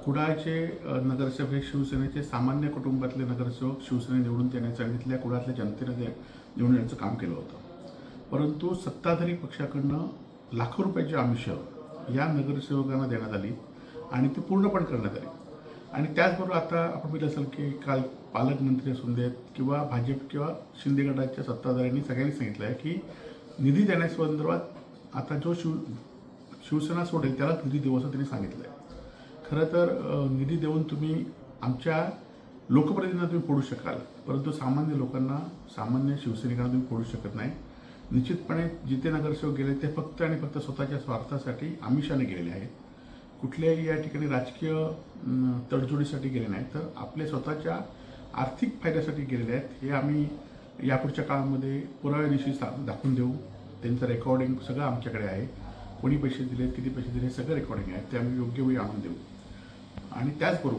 कुडाळचे नगरसेवक हे शिवसेनेचे सामान्य कुटुंबातले नगरसेवक शिवसेने निवडून देण्याचं आणि तिथल्या कुडाळतल्या जनतेने निवडून देण्याचं काम केलं होतं. परंतु सत्ताधारी पक्षाकडनं लाखो रुपयाची आमिषं या नगरसेवकांना देण्यात आली आणि ती पूर्ण पण करण्यात आली. आणि त्याचबरोबर आता आपण बघितलं असेल की काल पालकमंत्री असून देत किंवा भाजप किंवा शिंदे गटाच्या सत्ताधाऱ्यांनी सगळ्यांनी सांगितलं आहे की निधी देण्यासंदर्भात आता जो शिवसेना सोडेल त्याला निधी देऊ असं त्यांनी सांगितलं आहे. खरं तर निधी देऊन तुम्ही आमच्या लोकप्रतिनिधींना तुम्ही फोडू शकाल, परंतु सामान्य लोकांना, सामान्य शिवसैनिकांना तुम्ही फोडू शकत नाही. निश्चितपणे जिथे नगरसेवक गेले ते फक्त आणि फक्त स्वतःच्या स्वार्थासाठी आमिषाने गेलेले आहेत. कुठल्याही या ठिकाणी राजकीय तडजोडीसाठी गेले नाहीत, तर आपले स्वतःच्या आर्थिक फायद्यासाठी गेलेले आहेत. हे आम्ही यापुढच्या काळामध्ये पुराव्यानिशी दाखवून देऊ. त्यांचं रेकॉर्डिंग सगळं आमच्याकडे आहे. कोणी पैसे दिले, किती पैसे दिले, सगळं रेकॉर्डिंग आहे. ते आम्ही योग्य वेळी आणून देऊ. आणि त्याचबरोबर